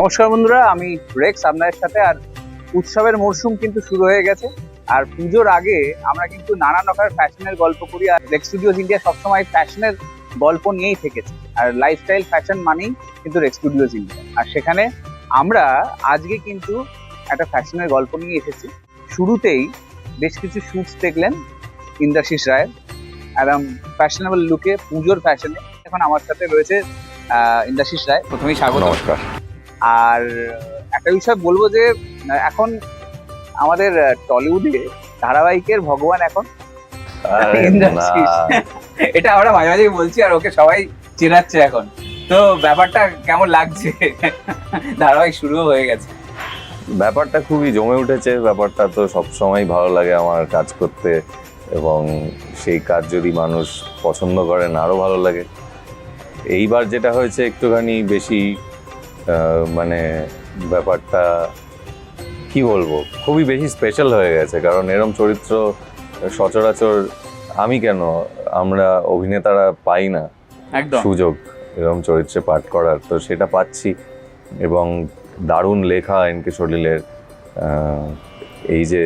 নমস্কার বন্ধুরা, আমি রেক্স আপনাদের সাথে। আর উৎসবের মরশুম কিন্তু শুরু হয়ে গেছে। আর পুজোর আগে আমরা কিন্তু নানান রকমের ফ্যাশনের গল্প করি। আর রেক্স স্টুডিওস ইন্ডিয়া সবসময় ফ্যাশনের গল্প নিয়েই থেকেছে। আর লাইফস্টাইল ফ্যাশন মানেই কিন্তু রেক্স স্টুডিওস ইন্ডিয়া। আর সেখানে আমরা আজকে কিন্তু একটা ফ্যাশনের গল্প নিয়ে এসেছি। শুরুতেই বেশ কিছু শুটস দেখলেন ইন্দ্রাশিস রায়ের, একদম ফ্যাশনেবল লুকে পুজোর ফ্যাশনে। এখন আমার সাথে রয়েছে ইন্দ্রাশিস রায়। প্রথমেই স্বাগত। নমস্কার। আর একটা বিষয় বলবো যে এখন আমাদের টলিউডে ধারাবাহিকের ভগবান এখন ইন্দ্রাশিস। এটা আমরা মাঝে মাঝে বলছি আর ওকে সবাই চেনাচ্ছে এখন। তো ব্যাপারটা কেমন লাগছে? ধারাবাহিক শুরু হয়ে গেছে, ব্যাপারটা খুবই জমে উঠেছে। ব্যাপারটা তো সবসময় ভালো লাগে আমার কাজ করতে, এবং সেই কাজ যদি মানুষ পছন্দ করেন আরও ভালো লাগে। এইবার যেটা হয়েছে একটুখানি বেশি মানে ব্যাপারটা কি বলবো, খুবই বেশি স্পেশাল হয়ে গেছে। কারণ এরম চরিত্র সচরাচর আমরা অভিনেতারা পাই না একদম সুযোগ এরকম চরিত্রে পাঠ করার। তো সেটা পাচ্ছি, এবং দারুণ লেখা এনকে সলিলের। এই যে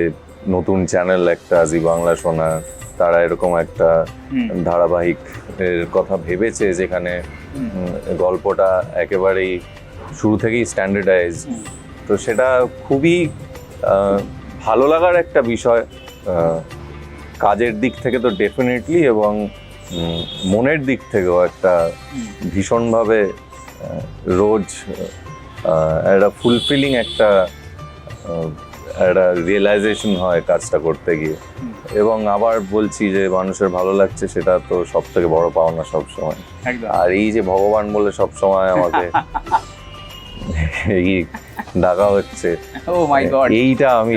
নতুন চ্যানেল একটা জি বাংলা শোনা, তারা এরকম একটা ধারাবাহিক এর কথা ভেবেছে যেখানে গল্পটা একেবারেই শুরু থেকেই স্ট্যান্ডার্ডাইজ। তো সেটা খুবই ভালো লাগার একটা বিষয়, কাজের দিক থেকে তো ডেফিনেটলি, এবং মনের দিক থেকেও একটা ভীষণভাবে রোজ একটা ফুলফিলিং একটা রিয়েলাইজেশন হয় কাজটা করতে গিয়ে। এবং আবার বলছি যে মানুষের ভালো লাগছে, সেটা তো সব থেকে বড় পাওনা সবসময়। আর এই যে ভগবান বলে সবসময় আমাকে এই ডাকা হচ্ছে, এইটা আমি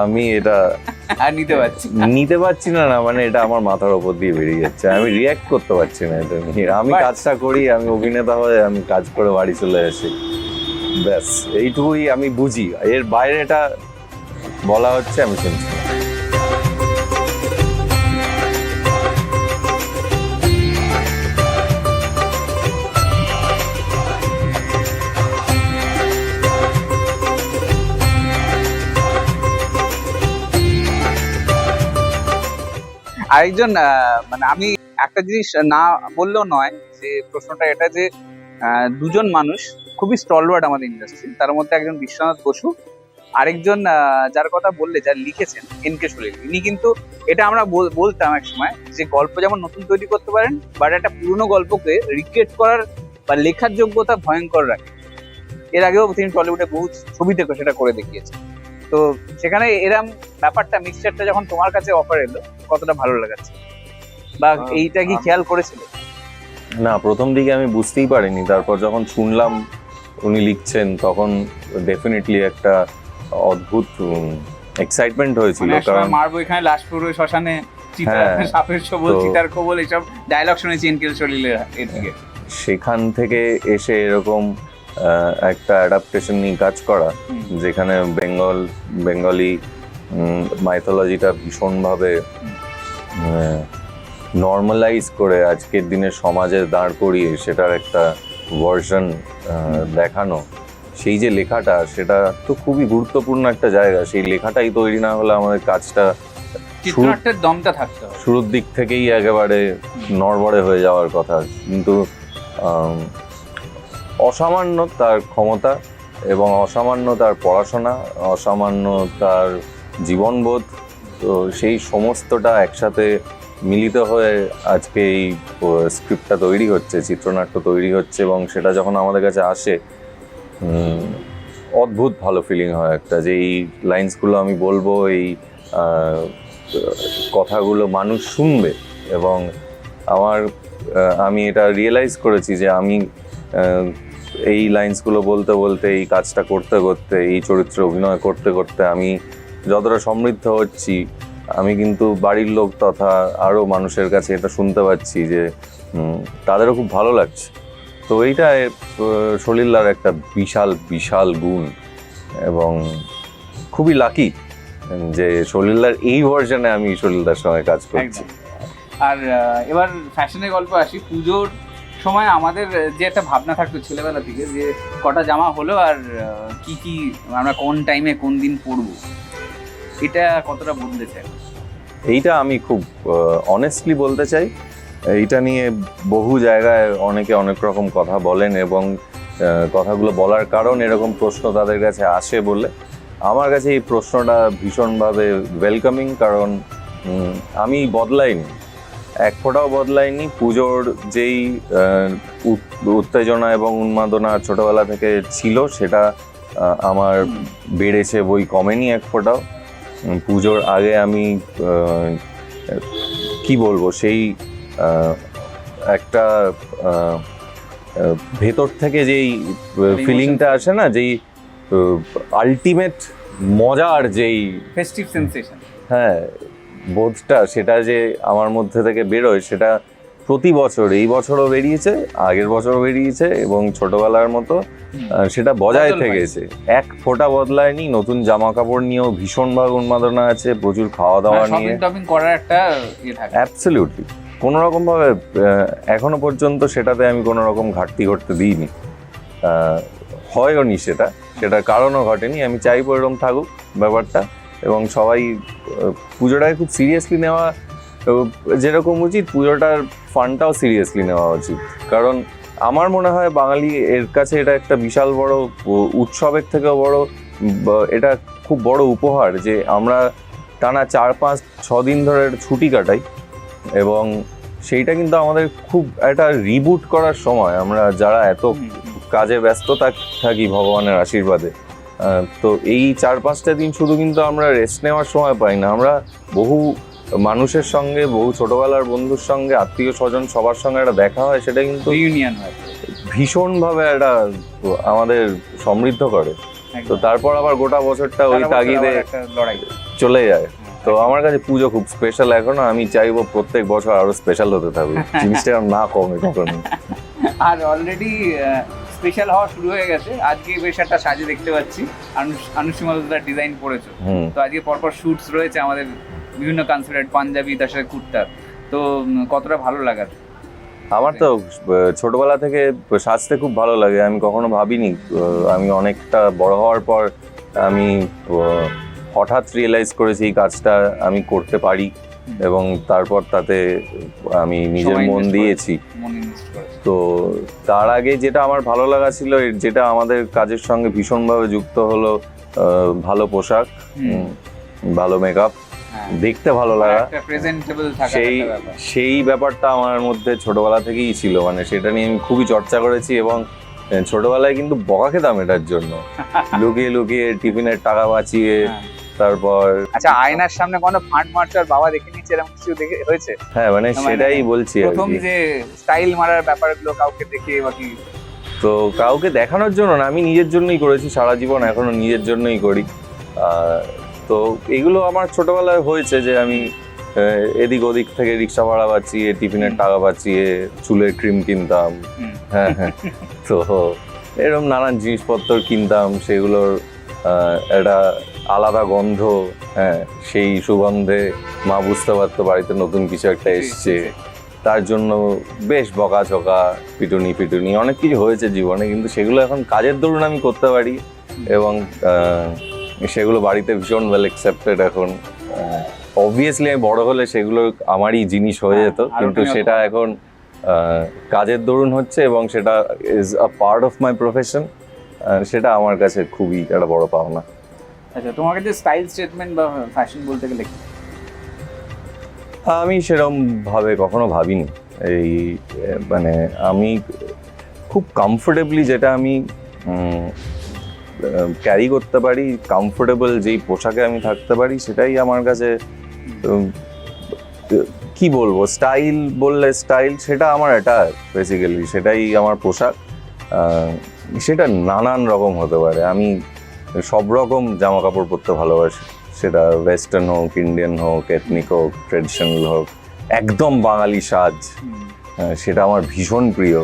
আমি এটা নিতে পারছি না। মানে এটা আমার মাথার ওপর দিয়ে বেরিয়ে যাচ্ছে, আমি রিয়াক্ট করতে পারছি না এটা নিয়ে। আমি কাজটা করি, আমি অভিনেতা হয়ে আমি কাজ করে বাড়ি চলে আসি, ব্যাস এইটুকুই আমি বুঝি। এর বাইরে এটা বলা হচ্ছে আমি শুনছি। আরেকজন মানে আমি একটা জিনিস না বললেও নয়, যে প্রশ্নটা এটা যে দুজন মানুষ খুবই স্টলওয়ার্ড আমাদের ইন্ডাস্ট্রি। তার মধ্যে একজন বিশ্বনাথ বসু, আরেকজন যার কথা বললে, যার লিখেছেন এনকে সলিল। ইনি কিন্তু এটা আমরা বলতাম এক সময় যে গল্প যেমন নতুন তৈরি করতে পারেন, বাট একটা পুরনো গল্পকে রিক্রিয়েট করার বা লেখার যোগ্যতা ভয়ঙ্কর রাখে। এর আগেও তিনি টলিউডে বহু ছবিতে সেটা করে দেখিয়েছেন। তো সেখানে এরম ব্যাপারটা, মিক্সচারটা যখন তোমার কাছে অফার এলো, কতটা ভালো লাগাচ্ছে, বা এইটা কি খেয়াল করেছিলে? না, প্রথম দিকে আমি বুঝতেই পারিনি। তারপর যখন শুনলাম উনি লিখছেন, তখন ডেফিনেটলি একটা অদ্ভুত এক্সাইটমেন্ট হয়েছিল। কারণ মারবো এখানে লাশ পুরো শ্মশানে, সাপের সবল, চিতার খবল, এইসব ডায়লগ শুনেছি এনকে সলিলের এর থেকে। সেখান থেকে এসে এরকম একটা অ্যাডাপ্টেশন নিয়ে কাজ করা, যেখানে বেঙ্গলি মাইথোলজিটা ভীষণভাবে নর্মালাইজ করে আজকের দিনে সমাজে দাঁড় করিয়ে সেটার একটা ভার্সন দেখানো। সেই যে লেখাটা, সেটা তো খুবই গুরুত্বপূর্ণ একটা জায়গা। সেই লেখাটাই তৈরি না হলে আমাদের কাজটা দমটা থাকতে হবে, শুরুর দিক থেকেই একেবারে নড়বড়ে হয়ে যাওয়ার কথা। কিন্তু অসামান্য তার ক্ষমতা, এবং অসামান্য তার পড়াশোনা, অসামান্য তার জীবনবোধ, তো সেই সমস্তটা একসাথে মিলিত হয়ে আজকে এই স্ক্রিপ্টটা তৈরি হচ্ছে, চিত্রনাট্য তৈরি হচ্ছে। এবং সেটা যখন আমাদের কাছে আসে, অদ্ভুত ভালো ফিলিং হয় একটা, যে এই লাইন্সগুলো আমি বলবো, এই কথাগুলো মানুষ শুনবে। এবং আমি এটা রিয়েলাইজ করেছি যে আমি এই লাইন্সগুলো বলতে বলতে, এই কাজটা করতে করতে, এই চরিত্রে অভিনয় করতে করতে আমি যতটা সমৃদ্ধ হচ্ছি, আমি কিন্তু বাড়ির লোক তথা আরও মানুষের কাছে এটা শুনতে পাচ্ছি যে তাদেরও খুব ভালো লাগছে। তো এইটা সলিলদার একটা বিশাল বিশাল গুণ, এবং খুবই লাকি যে সলিলদার এই ভার্জনে আমি সলিলদার সঙ্গে কাজ করছি। আর এবার ফ্যাশনের গল্প আসি। পুজোর সময় আমাদের যে একটা ভাবনা থাকতো ছেলেবেলা থেকে যে কটা জামা হলো আর কি কি আমরা কোন টাইমে কোন দিন পরবো, এটা কতটা বদলেছে? এইটা আমি খুব অনেস্টলি বলতে চাই, এইটা নিয়ে বহু জায়গায় অনেকে অনেক রকম কথা বলেন এবং কথাগুলো বলার কারণ এরকম প্রশ্ন তাদের কাছে আসে বলে আমার কাছে এই প্রশ্নটা ভীষণভাবে ওয়েলকামিং। কারণ আমি বদলাইনি, এক ফোঁটাও বদলাইনি। পুজোর যেই উত্তেজনা এবং উন্মাদনা ছোটবেলা থেকে ছিল সেটা আমার বেড়েছে, বই কমেনি এক ফোঁটাও। পুজোর আগে আমি কি বলবো, সেই একটা ভেতর থেকে যেই ফিলিংটা আসে না, যেই আলটিমেট মজার যেই ফেস্টিভ সেন্সেশন, হ্যাঁ বোধটা, সেটা যে আমার মধ্যে থেকে বেরোয়, সেটা প্রতি বছর, এই বছরও বেরিয়েছে, আগের বছরও বেরিয়েছে এবং ছোটবেলার মতো সেটা বজায় থেকেছে, এক ফোঁটা বদলায়নি। নতুন জামা কাপড় নিয়েও ভীষণভাবে উন্মাদনা আছে, প্রচুর খাওয়া দাওয়া নিয়ে করার একটা অ্যাবসলিউটলি কোনো রকম ভাবে এখনো পর্যন্ত সেটাতে আমি কোনো রকম ঘাটতি ঘটতে দিইনি, হয়ওনি সেটা, সেটার কারণও ঘটেনি। আমি চাইবো এরকম থাকুক ব্যাপারটা এবং সবাই পুজোটাকে খুব সিরিয়াসলি নেওয়া যেরকম উচিত, পুজোটার ফানটাও সিরিয়াসলি নেওয়া উচিত। কারণ আমার মনে হয় বাঙালি এর কাছে এটা একটা বিশাল বড় উৎসবের থেকেও বড়, এটা খুব বড় উপহার যে আমরা টানা 4-5-6 দিন ধরে ছুটি কাটাই এবং সেইটা কিন্তু আমাদের খুব একটা রিবুট করার সময়। আমরা যারা এত কাজে ব্যস্ত থাকি ভগবানের আশীর্বাদে, তো এই 4-5টা দিন শুধু কিন্তু আমরা রেস্ট নেওয়ার সময় পাই না, আমরা বহু মানুষের সঙ্গে, বহু ছোটবেলার বন্ধুর সঙ্গে, আত্মীয় স্বজন সবার সঙ্গে একটা দেখা হয়, সেটা কিন্তু ইউনিয়ন হয়, ভীষণভাবে একটা আমাদের সমৃদ্ধ করে। তো তারপর আবার গোটা বছরটা ওই তাগিদে চলে যায়। তো আমার কাছে পুজো খুব স্পেশাল এখনো, আমি চাইবো প্রত্যেক বছর আরো স্পেশাল হতে থাকবে, জিনিসটা না কমে কখনো। আর অলরেডি স্পেশাল হওয়া শুরু হয়ে গেছে। আজকে বেশ একটা সাজে দেখতে পাচ্ছি, আনুষি মালদার ডিজাইন পড়েছো, তো আজকে পরপর শুটস রয়েছে আমাদের বিভিন্ন কনসেপ্ট, পাঞ্জাবি তার সাথে কুর্তা, তো কতটা ভালো লাগার? আমার তো ছোটবেলা থেকে সাজতে খুব ভালো লাগে, আমি কখনো ভাবিনি। আমি অনেকটা বড় হওয়ার পর আমি হঠাৎ রিয়েলাইজ করেছি এই কাজটা আমি করতে পারি এবং তারপর তাতে আমি নিজের মন দিয়েছি। তো তার আগে যেটা আমার ভালো লাগা ছিল, যেটা আমাদের কাজের সঙ্গে ভীষণভাবে যুক্ত হলো, ভালো পোশাক, ভালো মেকআপ, দেখতে ভালো লাগা, সেই ব্যাপারটা আমার মধ্যে ছোটবেলা থেকেই ছিল। মানে সেটা নিয়ে আমি খুবই চর্চা করেছি এবং ছোটবেলায় কিন্তু বকা খেতাম এটার জন্য, লুকিয়ে লুকিয়ে টিফিনের টাকা বাঁচিয়ে। তারপর আচ্ছা, আয়নার সামনে কোনো ফাঁট মারছে আর বাবা দেখে নিচ্ছে, এরকম কিছু দেখে হয়েছে? হ্যাঁ, মানে সেটাই বলছি, প্রথম যে স্টাইল মারার ব্যাপারগুলো কাউকে দেখে বাকি, তো কাউকে দেখানোর জন্য না, আমি নিজের জন্যই করেছি সারা জীবন, এখনো নিজের জন্যই করি। তো এগুলো আমার ছোটবেলায় হয়েছে যে আমি এদিক ওদিক থেকে রিক্সা ভাড়া বাঁচিয়ে, টিফিনের টাকা বাঁচিয়ে, চুলের ক্রিম কিনতাম, হ্যাঁ হ্যাঁ, তো এরকম নানান জিনিসপত্র কিনতাম, সেগুলোর একটা আলাদা গন্ধ, হ্যাঁ সেই সুগন্ধে মা বুঝতে পারতো বাড়িতে নতুন কিছু একটা এসছে, তার জন্য বেশ বকাঝকা, পিটুনি অনেক কিছু হয়েছে জীবনে, কিন্তু সেগুলো এখন কাজের দরুন আমি করতে পারি এবং সেগুলো বাড়িতে ভীষণ ওয়েল অ্যাকসেপ্টেড এখন। অবভিয়াসলি আমি বড় হলে সেগুলো আমারই জিনিস হয়ে যেত, কিন্তু সেটা এখন কাজের দরুন হচ্ছে এবং সেটা is a part of my profession, সেটা আমার কাছে খুবই একটা বড় পাওনা। আচ্ছা, তোমার কাছে স্টাইল স্টেটমেন্ট বা ফ্যাশন বলতে গেলে কি? আমি সেরকম ভাবে কখনো ভাবিনি। এই মানে আমি খুব কমফোর্টেবলি যেটা আমি ক্যারি করতে পারি, কমফোর্টেবল যেই পোশাকে আমি থাকতে পারি, সেটাই আমার কাছে কি বলবো, স্টাইল বললে স্টাইল, সেটা আমার এটা বেসিক্যালি সেটাই আমার পোশাক। সেটা নানান রকম হতে পারে, আমি সব রকম জামা কাপড় পরতে ভালোবাসি, সেটা ওয়েস্টার্ন হোক, ইন্ডিয়ান হোক, এথনিক হোক, ট্রেডিশনাল হোক, একদম বাঙালি সাজ, সেটা আমার ভীষণ প্রিয়।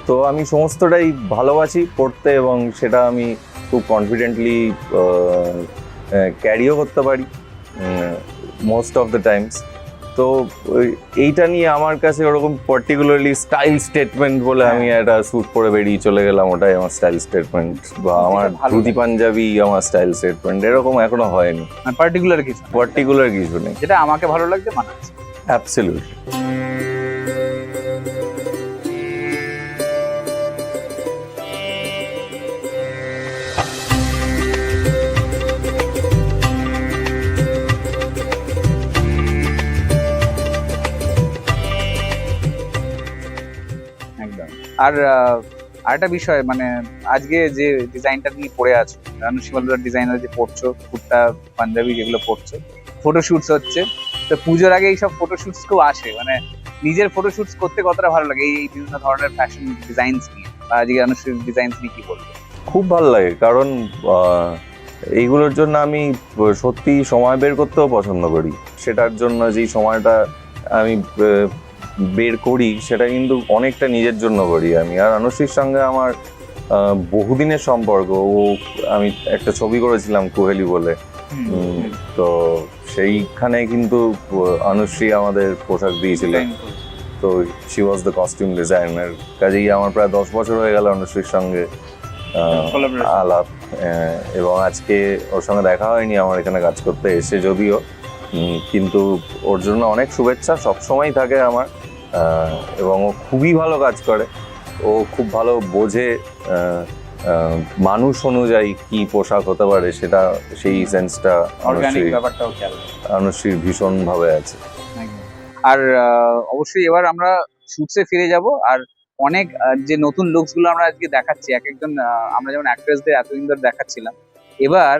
তো আমি সমস্তটাই ভালোবাসি পড়তে এবং সেটা আমি খুব কনফিডেন্টলি ক্যারিও করতে পারি মোস্ট অফ দ্য টাইমস। তো এইটা নিয়ে আমার কাছে ওরকম পার্টিকুলারলি স্টাইল স্টেটমেন্ট বলে আমি একটা স্যুট পরে বেরিয়ে চলে গেলাম, ওটাই আমার স্টাইল স্টেটমেন্ট, বা আমার ভালো ধুতি লাগে। পাঞ্জাবি আমার স্টাইল স্টেটমেন্ট, এরকম এখনো হয়নি। পার্টিকুলার কিছু না। পার্টিকুলার কিছু নেই, যেটা আমাকে ভালো লাগছে মানাচ্ছে। অ্যাবসলিউটলি। একদম। আর আরেকটা বিষয়, মানে আজকে যে ডিজাইনটা নিয়ে পড়ে আছো, রানুশিমালদার ডিজাইনার যে পড়ছো, কুর্তা পাঞ্জাবি যেগুলো পড়ছো, ফটোশুটস হচ্ছে, তো পুজোর আগে এইসব ফটোশুটস খুব আসে, মানে নিজের ফটোশুটস করতে কতটা ভালো লাগে এই বিভিন্ন ধরনের ফ্যাশন ডিজাইনস নিয়ে, বা আজকে রানুশির ডিজাইনস নিয়ে কি বলবো? খুব ভালো লাগে, কারণ এইগুলোর জন্য আমি সত্যি সময় বের করতেও পছন্দ করি। সেটার জন্য যেই সময়টা আমি বের করি সেটা কিন্তু অনেকটা নিজের জন্য করি আমি। আর আনুশ্রীর সঙ্গে আমার বহুদিনের সম্পর্ক। আমি একটা ছবি করেছিলাম কুহেলি বলে, তো সেইখানে কিন্তু আনুশ্রী আমাদের পোশাক দিয়েছিল, তো she was the costume designer. কাজেই আমার প্রায় 10 বছর হয়ে গেল আনুশ্রীর সঙ্গে আলাপ, এবং আজকে ওর সঙ্গে দেখা হয়নি আমার এখানে কাজ করতে এসে যদিও, কিন্তু ওর জন্য অনেক শুভেচ্ছা সবসময় থাকে আমার। এবং ও খুবই ভালো কাজ করে, ও খুব ভালো বোঝে মানুষ অনুযায়ী কি পোশাক হতে পারে, সেটা সেই সেন্সটা অর্গানিক ব্যাপারটাও খেয়াল। আনুশ্রীর ভীষণভাবে আছে। আর অবশ্যই এবার আমরা শুটসে ফিরে যাব, আর অনেক যে নতুন লুকস গুলো আমরা আজকে দেখাচ্ছি, এক একজন আমরা যেমন অ্যাক্ট্রেসদের এতদিন ধরে দেখাচ্ছিলাম, এবার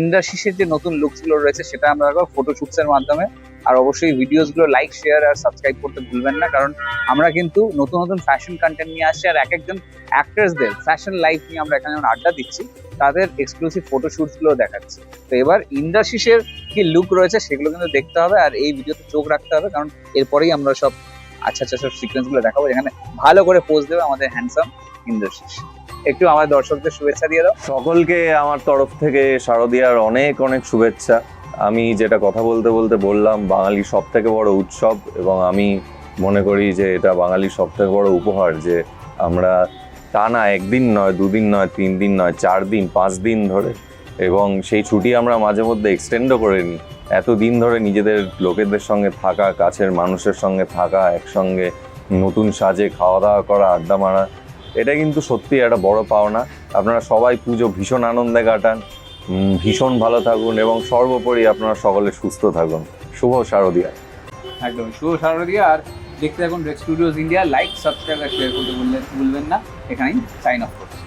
ইন্ডাস্ট্রির যে নতুন লুকস গুলো রয়েছে সেটা আমরা দেখবো ফটো শুটস এর মাধ্যমে। আর অবশ্যই ভিডিওস গুলো লাইক, শেয়ার আর সাবস্ক্রাইব করতে ভুলবেন না, কারণ আমরা কিন্তু নতুন নতুন ফ্যাশন কন্টেন্ট নিয়ে আসছি, আর এক একজন অ্যাক্ট্রেসদের ফ্যাশন লাইফ নিয়ে আমরা এখানে যেমন আড্ডা দিচ্ছি, তাদের এক্সক্লুসিভ ফটো শুটস গুলো দেখাচ্ছি। তো এবার ইন্ডাস্ট্রির কি লুক রয়েছে সেগুলো কিন্তু দেখতে হবে, আর এই ভিডিওতে চোখ রাখতে হবে, কারণ এরপরেই আমরা সব আচ্ছা সব সিকোয়েন্স গুলো দেখাবো, যেখানে ভালো করে পোজ দেবে আমাদের হ্যান্ডসাম ইন্ডাস্ট্রি। একটু আমার দর্শকদের শুভেচ্ছা দিয়ে দাও। সকলকে আমার তরফ থেকে শারদীয়ার অনেক অনেক শুভেচ্ছা। আমি যেটা কথা বলতে বলতে বললাম, বাঙালির সব থেকে বড় উৎসব, এবং আমি মনে করি যে এটা বাঙালির সব থেকে বড় উপহার যে আমরা টানা একদিন নয়, দুদিন নয়, 3 দিন নয়, 4 দিন 5 দিন ধরে, এবং সেই ছুটি আমরা মাঝে মধ্যে এক্সটেন্ডও করে নিই, এতদিন ধরে নিজেদের লোকেদের সঙ্গে থাকা, কাছের মানুষের সঙ্গে থাকা, একসঙ্গে নতুন সাজে খাওয়া দাওয়া করা, আড্ডা মারা, এটা কিন্তু সত্যি একটা বড় পাওনা। আপনারা সবাই পুজো ভীষণ আনন্দে কাটান, ভীষণ ভালো থাকুন, এবং সর্বোপরি আপনারা সকলে সুস্থ থাকুন। শুভ শারদীয়া। একদম শুভ শারদীয়া। আর দেখতে থাকুন Red Studios India. Like, subscribe আর শেয়ার করতে ভুলবেন না। এখানেই সাইন অফ করছি।